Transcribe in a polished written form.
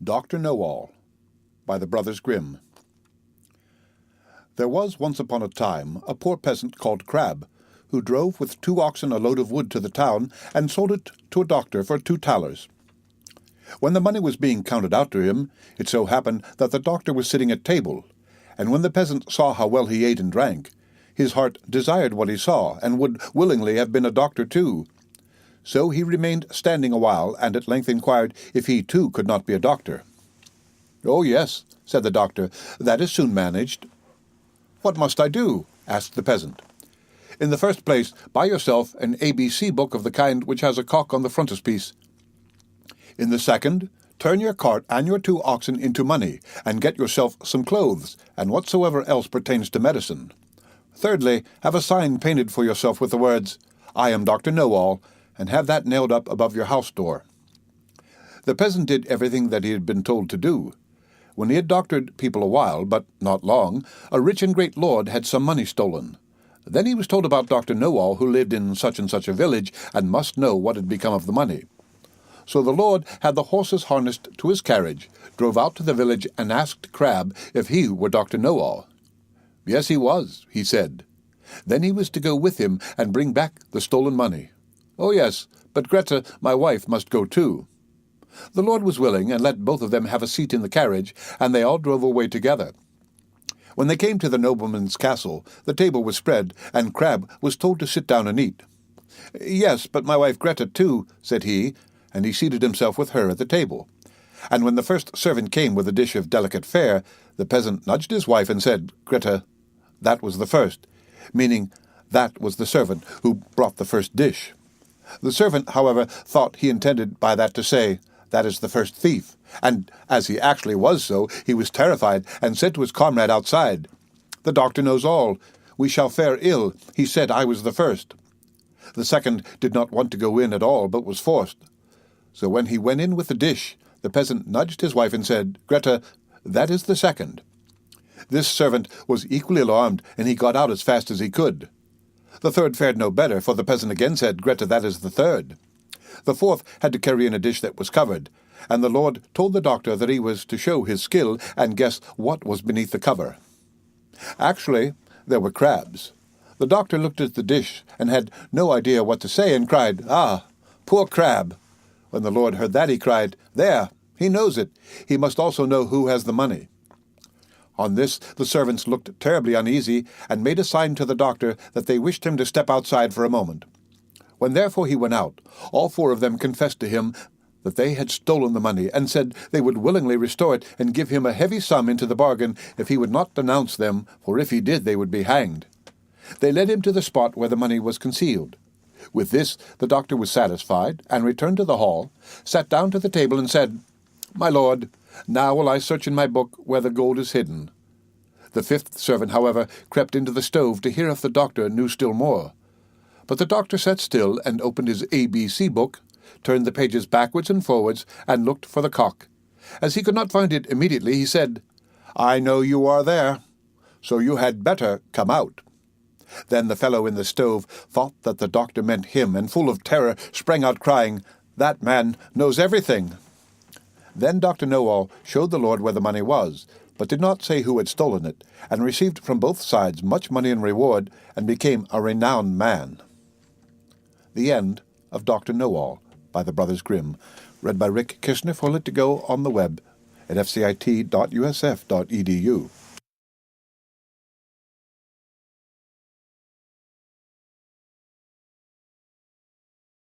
Dr. Knowall by the Brothers Grimm. There was once upon a time a poor peasant called Crab, who drove with 2 oxen a load of wood to the town and sold it to a doctor for 2 thalers. When the money was being counted out to him, it so happened that the doctor was sitting at table, and when the peasant saw how well he ate and drank, his heart desired what he saw, and would willingly have been a doctor too. So he remained standing a while, and at length inquired if he too could not be a doctor. "Oh, yes," said the doctor, "that is soon managed." "What must I do?" asked the peasant. "In the first place, buy yourself an ABC book of the kind which has a cock on the frontispiece. In the second, turn your cart and your 2 oxen into money, and get yourself some clothes, and whatsoever else pertains to medicine. Thirdly, have a sign painted for yourself with the words, 'I am Dr. Knowall,' and have that nailed up above your house door." The peasant did everything that he had been told to do. When he had doctored people a while, but not long, a rich and great lord had some money stolen. Then he was told about Dr. Knowall, who lived in such and such a village, and must know what had become of the money. So the lord had the horses harnessed to his carriage, drove out to the village, and asked Crab if he were Dr. Knowall. Yes, he was, he said. Then he was to go with him and bring back the stolen money. "Oh, yes, but Greta, my wife, must go too." The lord was willing, and let both of them have a seat in the carriage, and they all drove away together. When they came to the nobleman's castle, the table was spread, and Crab was told to sit down and eat. "Yes, but my wife Greta too," said he, and he seated himself with her at the table. And when the first servant came with a dish of delicate fare, the peasant nudged his wife and said, "Greta, that was the first," meaning that was the servant who brought the first dish. The servant, however, thought he intended by that to say, "That is the first thief," and as he actually was so, he was terrified, and said to his comrade outside, "The doctor knows all. We shall fare ill. He said I was the first." The second did not want to go in at all, but was forced. So when he went in with the dish, the peasant nudged his wife and said, "Greta, that is the second." This servant was equally alarmed, and he got out as fast as he could. The third fared no better, for the peasant again said, "Greta, that is the third." The fourth had to carry in a dish that was covered, and the lord told the doctor that he was to show his skill and guess what was beneath the cover. Actually, there were crabs. The doctor looked at the dish and had no idea what to say, and cried, "Ah, poor crab!" When the lord heard that, he cried, "There, he knows it. He must also know who has the money." On this, the servants looked terribly uneasy, and made a sign to the doctor that they wished him to step outside for a moment. When therefore he went out, all 4 of them confessed to him that they had stolen the money, and said they would willingly restore it, and give him a heavy sum into the bargain if he would not denounce them, for if he did they would be hanged. They led him to the spot where the money was concealed. With this the doctor was satisfied, and returned to the hall, sat down to the table, and said, "My lord, now will I search in my book where the gold is hidden." The 5th servant, however, crept into the stove to hear if the doctor knew still more. But the doctor sat still and opened his ABC book, turned the pages backwards and forwards, and looked for the cock. As he could not find it immediately, he said, "I know you are there, so you had better come out." Then the fellow in the stove thought that the doctor meant him, and full of terror sprang out crying, "That man knows everything." Then Dr. Knowall showed the lord where the money was, but did not say who had stolen it, and received from both sides much money in reward, and became a renowned man. The end of Dr. Knowall by the Brothers Grimm, read by Rick Kishner for Lit2Go on the web at fcit.usf.edu.